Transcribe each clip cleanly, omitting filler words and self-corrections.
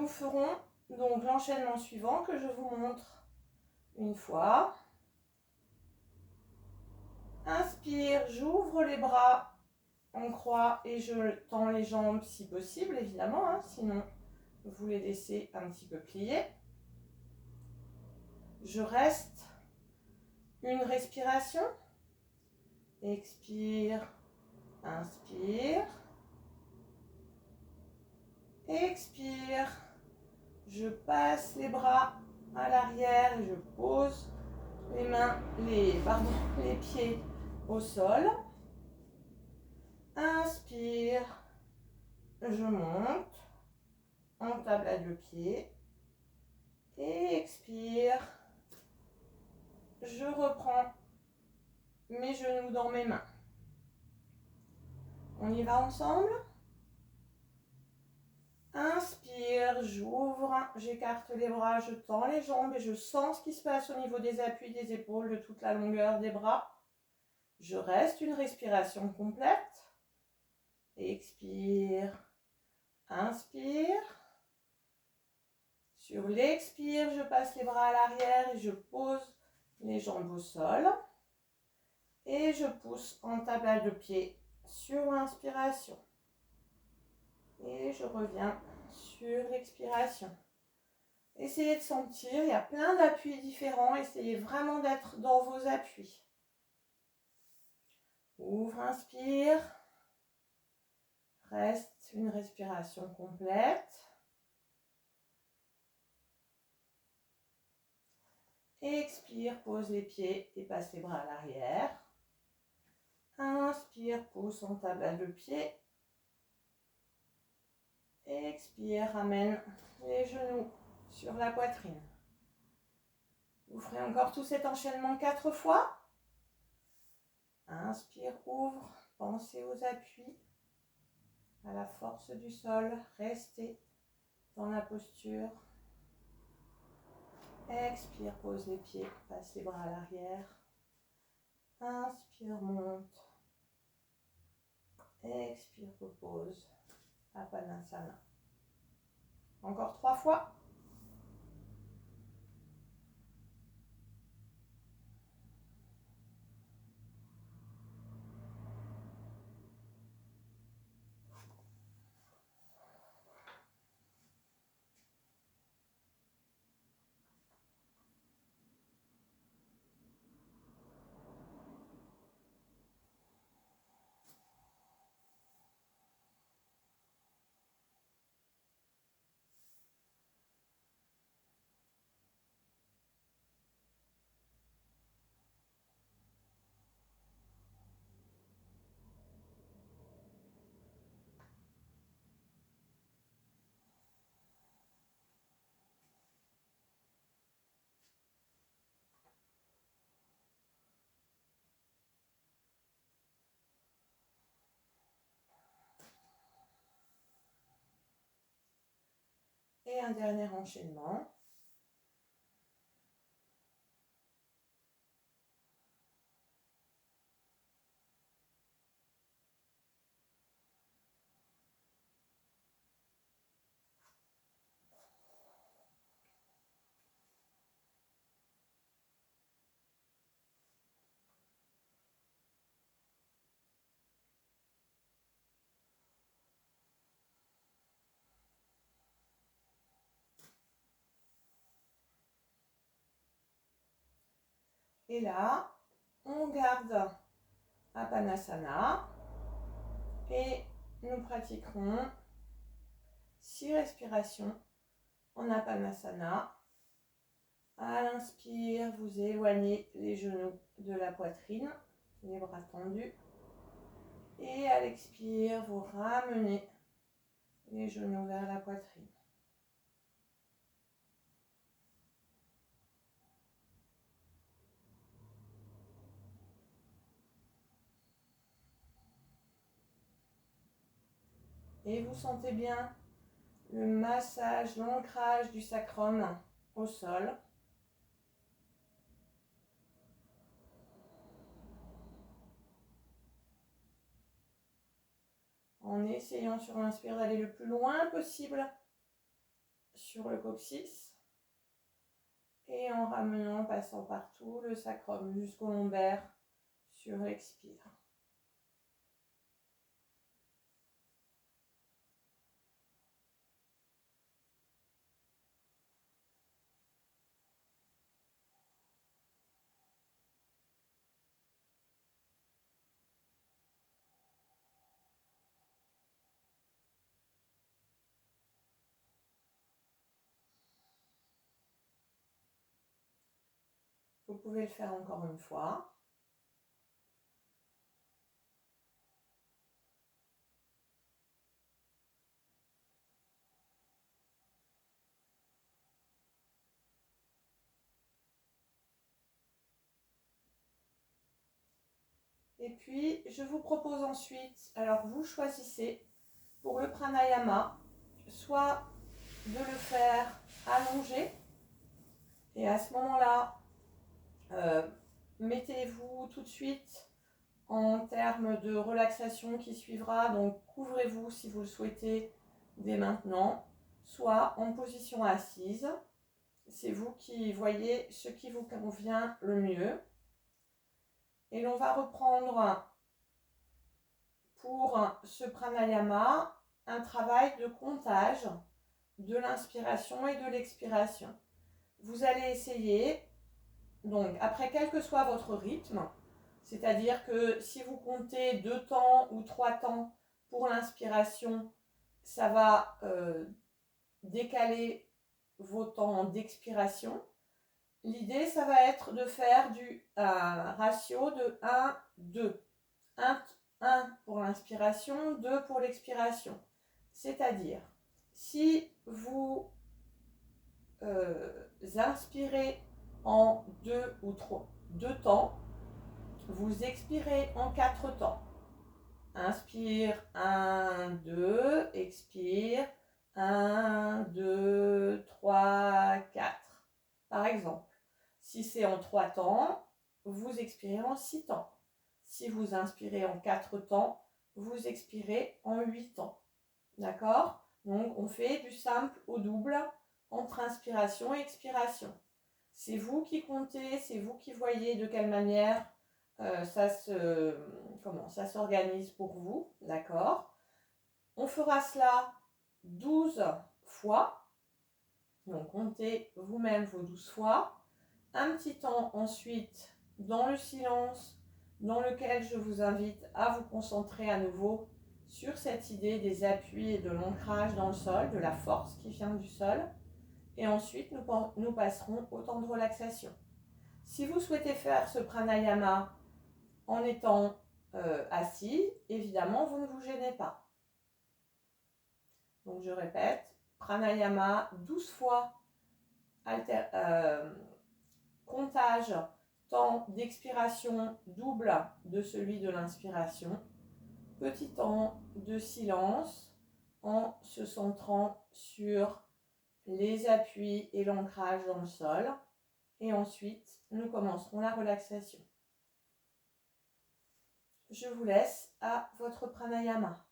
nous ferons donc l'enchaînement suivant que je vous montre une fois. Inspire, j'ouvre les bras en croix et je tends les jambes si possible, évidemment, hein, sinon vous les laissez un petit peu pliés. Je reste une respiration. Expire, inspire, expire. Je passe les bras à l'arrière et je pose les pieds au sol. Inspire, je monte en tablade de pied. Et expire, je reprends mes genoux dans mes mains. On y va ensemble? Inspire, j'ouvre, j'écarte les bras, je tends les jambes et je sens ce qui se passe au niveau des appuis des épaules, de toute la longueur des bras. Je reste une respiration complète. Expire, inspire. Sur l'expire, je passe les bras à l'arrière et je pose les jambes au sol. Et je pousse en tablade de pied sur l'inspiration. Et je reviens sur l'expiration. Essayez de sentir, il y a plein d'appuis différents. Essayez vraiment d'être dans vos appuis. Ouvre, inspire. Reste une respiration complète. Expire, pose les pieds et passe les bras à l'arrière. Inspire, pousse en tablade de pied. Expire, ramène les genoux sur la poitrine. Vous ferez encore tout cet enchaînement 4 fois. Inspire, ouvre, pensez aux appuis, à la force du sol, restez dans la posture. Expire, pose les pieds, passe les bras à l'arrière. Inspire, monte. Expire, repose. Apanasana. Encore 3 fois. Et un dernier enchaînement. Et là, on garde Apanasana et nous pratiquerons 6 respirations en Apanasana. À l'inspire, vous éloignez les genoux de la poitrine, les bras tendus. Et à l'expire, vous ramenez les genoux vers la poitrine. Et vous sentez bien le massage, l'ancrage du sacrum au sol. En essayant sur l'inspire d'aller le plus loin possible sur le coccyx. Et en ramenant, passant partout, le sacrum jusqu'au lombaire sur l'expire. Vous pouvez le faire encore une fois. Et puis, je vous propose ensuite, alors vous choisissez pour le pranayama, soit de le faire allongé, et à ce moment-là, mettez-vous tout de suite en termes de relaxation qui suivra, donc couvrez-vous si vous le souhaitez dès maintenant, soit en position assise, c'est vous qui voyez ce qui vous convient le mieux. Et l'on va reprendre pour ce pranayama un travail de comptage de l'inspiration et de l'expiration. Vous allez essayer, donc après quel que soit votre rythme, c'est-à-dire que si vous comptez 2 temps ou 3 temps pour l'inspiration, ça va décaler vos temps d'expiration. L'idée, ça va être de faire un ratio de 1, 2. 1 pour l'inspiration, 2 pour l'expiration. C'est-à-dire, si vous inspirez en 2 ou 3, 2 temps, vous expirez en 4 temps. Inspire, 1, 2, expire, 1, 2, 3, 4. Par exemple, si c'est en 3 temps, vous expirez en 6 temps. Si vous inspirez en 4 temps, vous expirez en 8 temps. D'accord? Donc, on fait du simple au double entre inspiration et expiration. C'est vous qui comptez, c'est vous qui voyez de quelle manière ça s'organise pour vous. D'accord? On fera cela 12 fois. Donc, comptez vous-même vos 12 fois. Un petit temps ensuite dans le silence, dans lequel je vous invite à vous concentrer à nouveau sur cette idée des appuis et de l'ancrage dans le sol, de la force qui vient du sol. Et ensuite, nous passerons au temps de relaxation. Si vous souhaitez faire ce pranayama en étant assis, évidemment, vous ne vous gênez pas. Donc, je répète, pranayama 12 fois, comptage, temps d'expiration double de celui de l'inspiration, petit temps de silence en se centrant sur les appuis et l'ancrage dans le sol. Et ensuite, nous commencerons la relaxation. Je vous laisse à votre pranayama.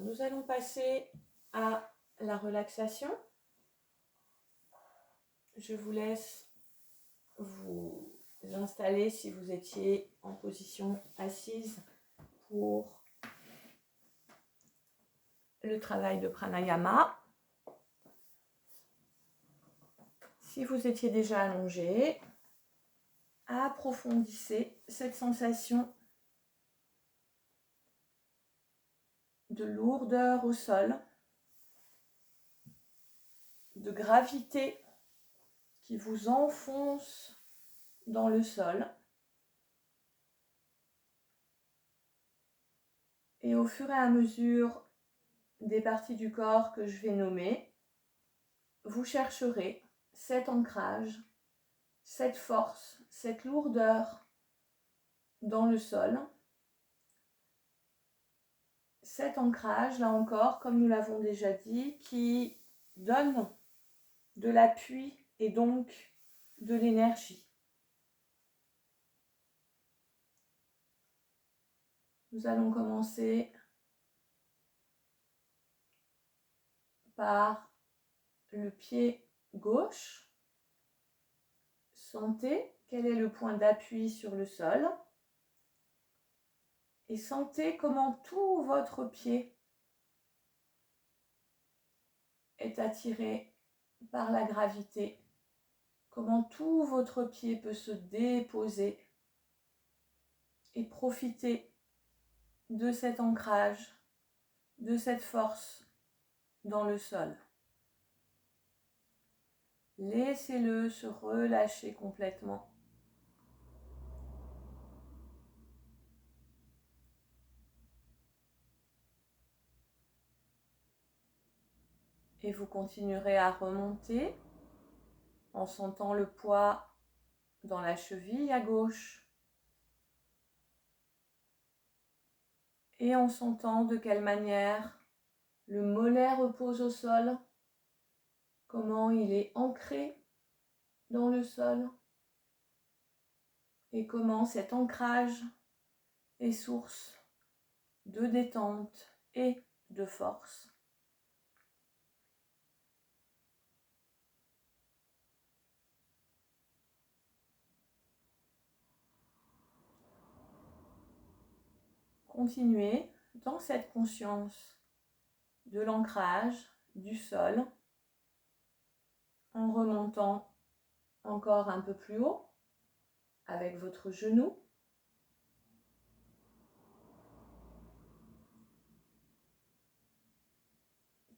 nous allons passer à la relaxation. Je vous laisse vous installer si vous étiez en position assise pour le travail de pranayama. Si vous étiez déjà allongé, approfondissez cette sensation de lourdeur au sol, de gravité qui vous enfonce dans le sol. Et au fur et à mesure des parties du corps que je vais nommer, vous chercherez cet ancrage, cette force, cette lourdeur dans le sol. Cet ancrage, là encore, comme nous l'avons déjà dit, qui donne de l'appui et donc de l'énergie. Nous allons commencer par le pied gauche. Sentez quel est le point d'appui sur le sol et sentez comment tout votre pied est attiré par la gravité, comment tout votre pied peut se déposer et profiter de cet ancrage, de cette force dans le sol. Laissez-le se relâcher complètement. Et vous continuerez à remonter en sentant le poids dans la cheville à gauche et en sentant de quelle manière le mollet repose au sol, comment il est ancré dans le sol et comment cet ancrage est source de détente et de force. Continuez dans cette conscience de l'ancrage du sol en remontant encore un peu plus haut avec votre genou.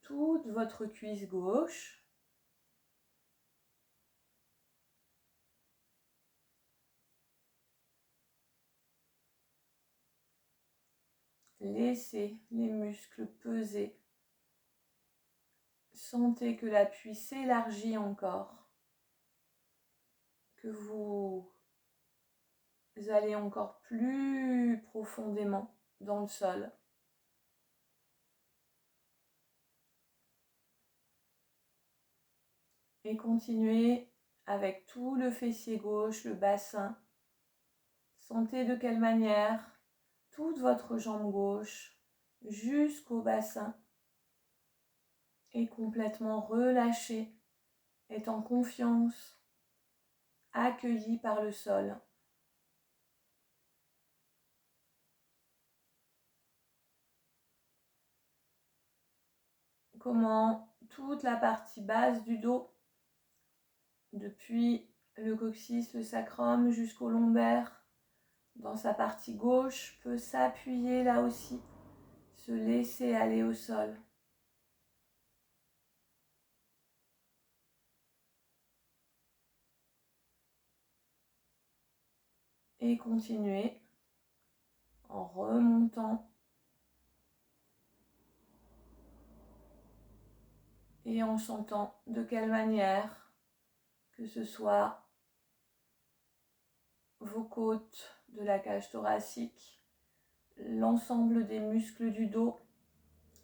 Toute votre cuisse gauche. Laissez les muscles peser. Sentez que l'appui s'élargit encore, que vous allez encore plus profondément dans le sol. Et continuez avec tout le fessier gauche, le bassin. Sentez de quelle manière toute votre jambe gauche jusqu'au bassin est complètement relâchée, est en confiance, accueillie par le sol. Comment toute la partie basse du dos, depuis le coccyx, le sacrum jusqu'au lombaire, dans sa partie gauche, peut s'appuyer là aussi, se laisser aller au sol. Et continuez en remontant et en sentant de quelle manière, que ce soit vos côtes de la cage thoracique, l'ensemble des muscles du dos,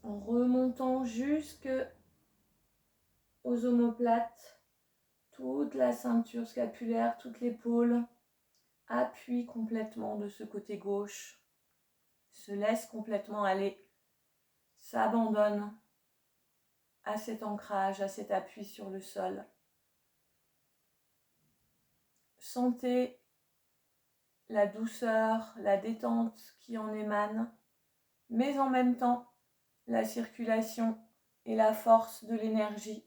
en remontant jusque aux omoplates, toute la ceinture scapulaire, toute l'épaule, appuie complètement de ce côté gauche, se laisse complètement aller, s'abandonne à cet ancrage, à cet appui sur le sol. Sentez la douceur, la détente qui en émane, mais en même temps la circulation et la force de l'énergie.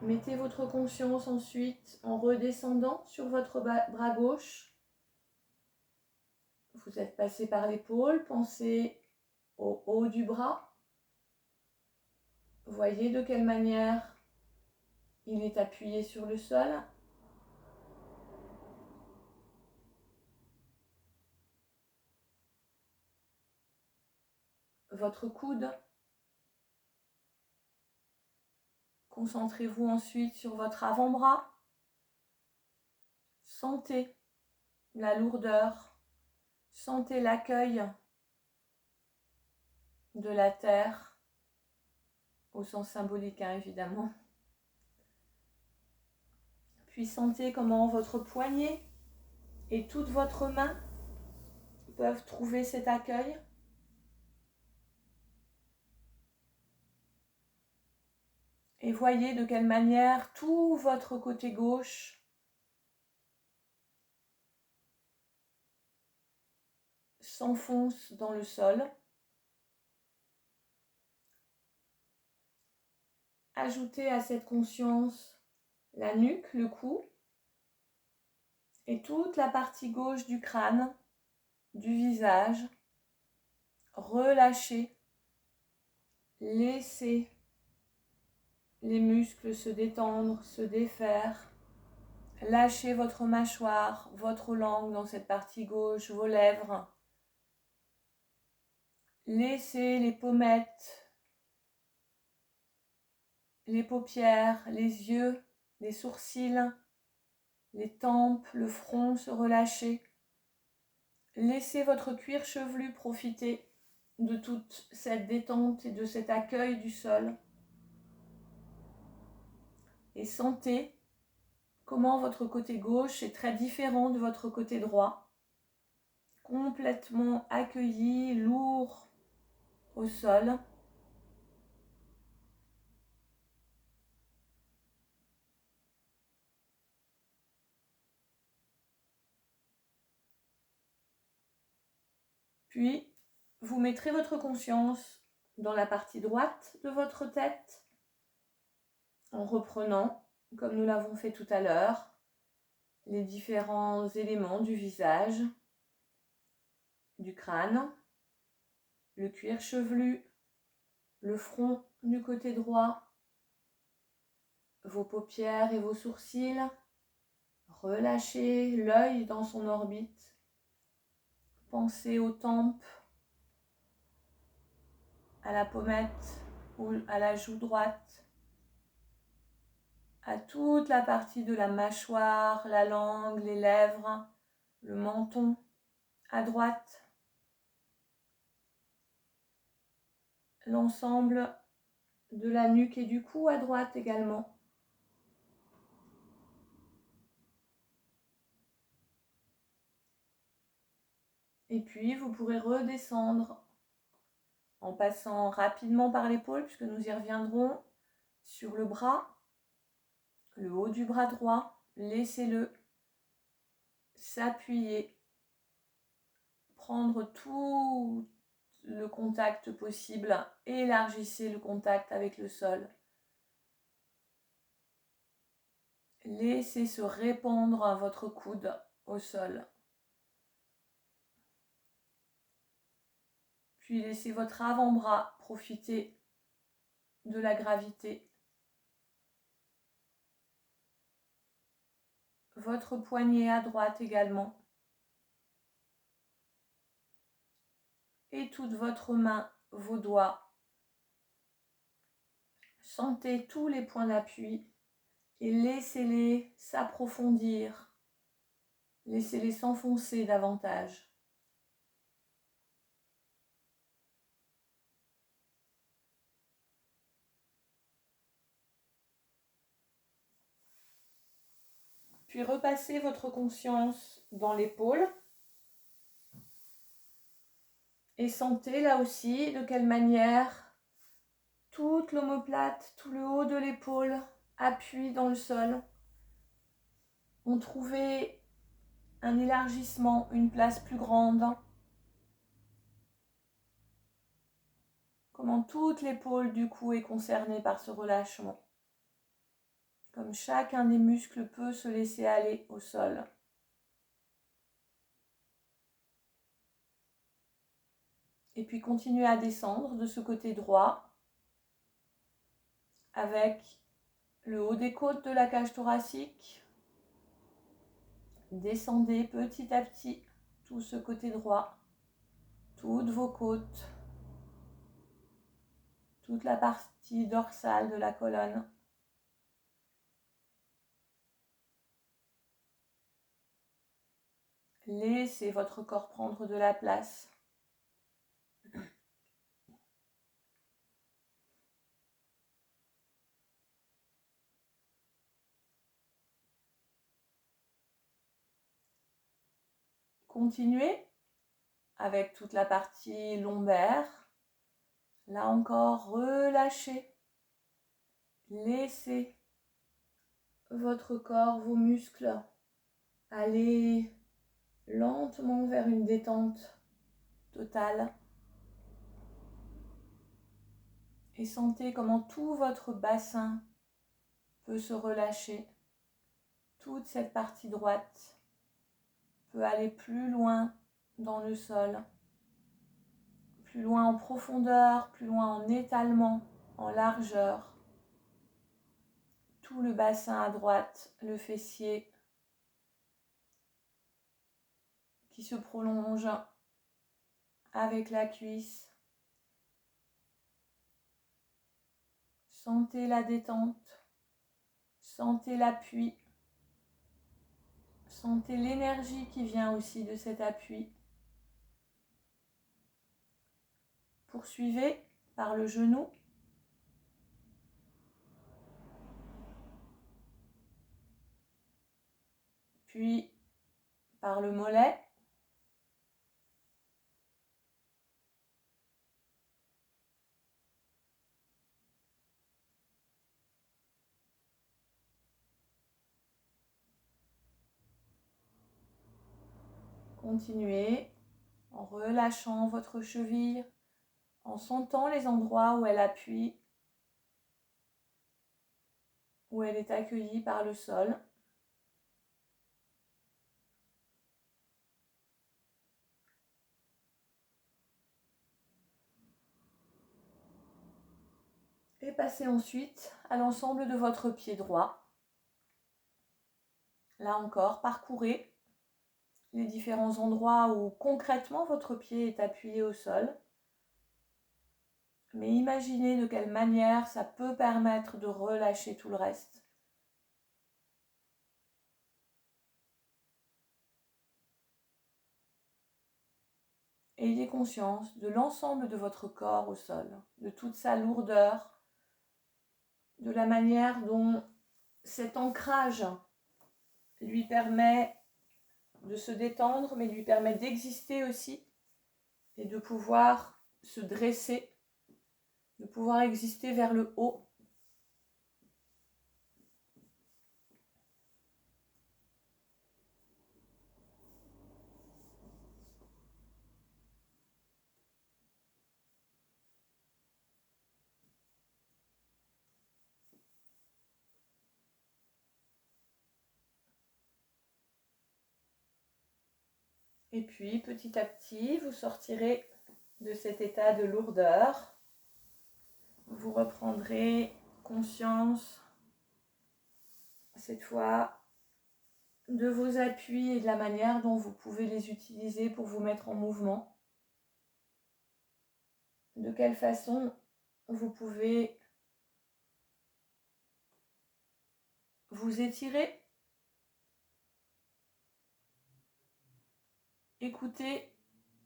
Mettez votre conscience ensuite en redescendant sur votre bras gauche. Vous êtes passé par l'épaule, pensez au haut du bras. Voyez de quelle manière il est appuyé sur le sol. Votre coude. Concentrez-vous ensuite sur votre avant-bras. Sentez la lourdeur, sentez l'accueil de la terre, au sens symbolique évidemment. Puis sentez comment votre poignet et toute votre main peuvent trouver cet accueil. Et voyez de quelle manière tout votre côté gauche s'enfonce dans le sol. Ajoutez à cette conscience la nuque, le cou et toute la partie gauche du crâne, du visage. Relâchez, laissez les muscles se détendre, se défaire. Lâchez votre mâchoire, votre langue dans cette partie gauche, vos lèvres. Laissez les pommettes, les paupières, les yeux, les sourcils, les tempes, le front se relâcher. Laissez votre cuir chevelu profiter de toute cette détente et de cet accueil du sol. Et sentez comment votre côté gauche est très différent de votre côté droit. Complètement accueilli, lourd au sol. Puis, vous mettrez votre conscience dans la partie droite de votre tête en reprenant, comme nous l'avons fait tout à l'heure, les différents éléments du visage, du crâne, le cuir chevelu, le front du côté droit, vos paupières et vos sourcils. Relâchez l'œil dans son orbite. Pensez aux tempes, à la pommette ou à la joue droite, à toute la partie de la mâchoire, la langue, les lèvres, le menton à droite, l'ensemble de la nuque et du cou à droite également. Et puis vous pourrez redescendre en passant rapidement par l'épaule, puisque nous y reviendrons, sur le bras, le haut du bras droit, laissez-le s'appuyer, prendre tout le contact possible, élargissez le contact avec le sol. Laissez se répandre votre coude au sol. Puis laissez votre avant-bras profiter de la gravité. Votre poignet à droite également. Et toute votre main, vos doigts. Sentez tous les points d'appui et laissez-les s'approfondir. Laissez-les s'enfoncer davantage. Puis repassez votre conscience dans l'épaule, Et sentez là aussi de quelle manière toute l'omoplate, tout le haut de l'épaule appuie dans le sol. On trouvait un élargissement, une place plus grande. Comment toute l'épaule du cou est concernée par ce relâchement. Comme chacun des muscles peut se laisser aller au sol. Et puis continuez à descendre de ce côté droit avec le haut des côtes de la cage thoracique. Descendez petit à petit tout ce côté droit, toutes vos côtes, toute la partie dorsale de la colonne. Laissez votre corps prendre de la place. Continuez avec toute la partie lombaire. Là encore, relâchez. Laissez votre corps, vos muscles aller lentement vers une détente totale. Et sentez comment tout votre bassin peut se relâcher. Toute cette partie droite peut aller plus loin dans le sol, plus loin en profondeur, plus loin en étalement, en largeur. Tout le bassin à droite, le fessier qui se prolonge avec la cuisse. Sentez la détente, sentez l'appui, sentez l'énergie qui vient aussi de cet appui. Poursuivez par le genou. Puis par le mollet. Continuez en relâchant votre cheville, en sentant les endroits où elle appuie, où elle est accueillie par le sol. Et passez ensuite à l'ensemble de votre pied droit. Là encore, parcourez les différents endroits où concrètement votre pied est appuyé au sol. Mais imaginez de quelle manière ça peut permettre de relâcher tout le reste. Ayez conscience de l'ensemble de votre corps au sol, de toute sa lourdeur, de la manière dont cet ancrage lui permet de se détendre, mais lui permet d'exister aussi et de pouvoir se dresser, de pouvoir exister vers le haut. Et puis, petit à petit, vous sortirez de cet état de lourdeur. Vous reprendrez conscience, cette fois, de vos appuis et de la manière dont vous pouvez les utiliser pour vous mettre en mouvement. De quelle façon vous pouvez vous étirer. Écoutez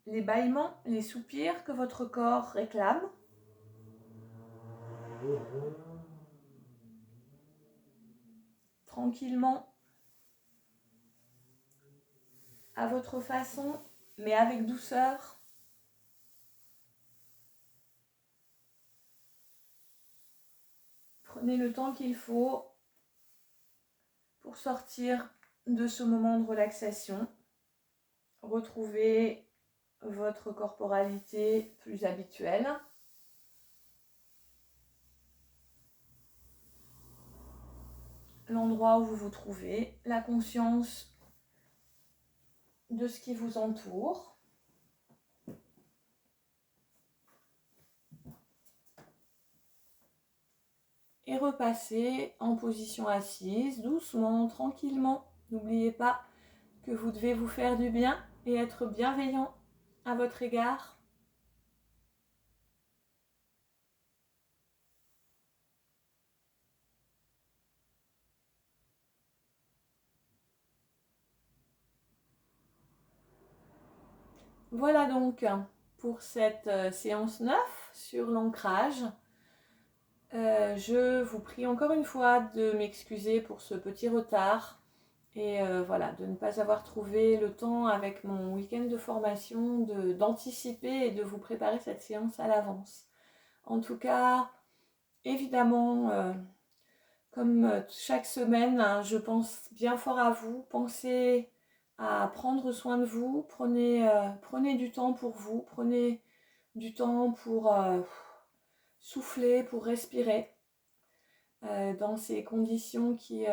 les bâillements, les soupirs que votre corps réclame. Tranquillement, à votre façon, mais avec douceur. Prenez le temps qu'il faut pour sortir de ce moment de relaxation. Retrouvez votre corporalité plus habituelle. L'endroit où vous vous trouvez, la conscience de ce qui vous entoure. Et repassez en position assise, doucement, tranquillement. N'oubliez pas que vous devez vous faire du bien et être bienveillant à votre égard. Voilà donc pour cette séance 9 sur l'ancrage. Je vous prie encore une fois de m'excuser pour ce petit retard et voilà, de ne pas avoir trouvé le temps avec mon week-end de formation d'anticiper et de vous préparer cette séance à l'avance. En tout cas, évidemment, comme chaque semaine, hein, je pense bien fort à vous. Pensez à prendre soin de vous. Prenez du temps pour vous. Prenez du temps pour souffler, pour respirer dans ces conditions qui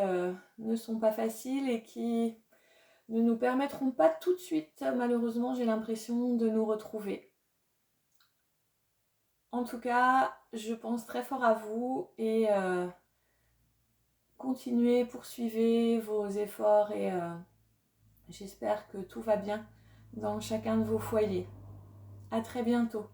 ne sont pas faciles et qui ne nous permettront pas tout de suite, malheureusement, j'ai l'impression, de nous retrouver. En tout cas, je pense très fort à vous et continuez, poursuivez vos efforts et j'espère que tout va bien dans chacun de vos foyers. À très bientôt.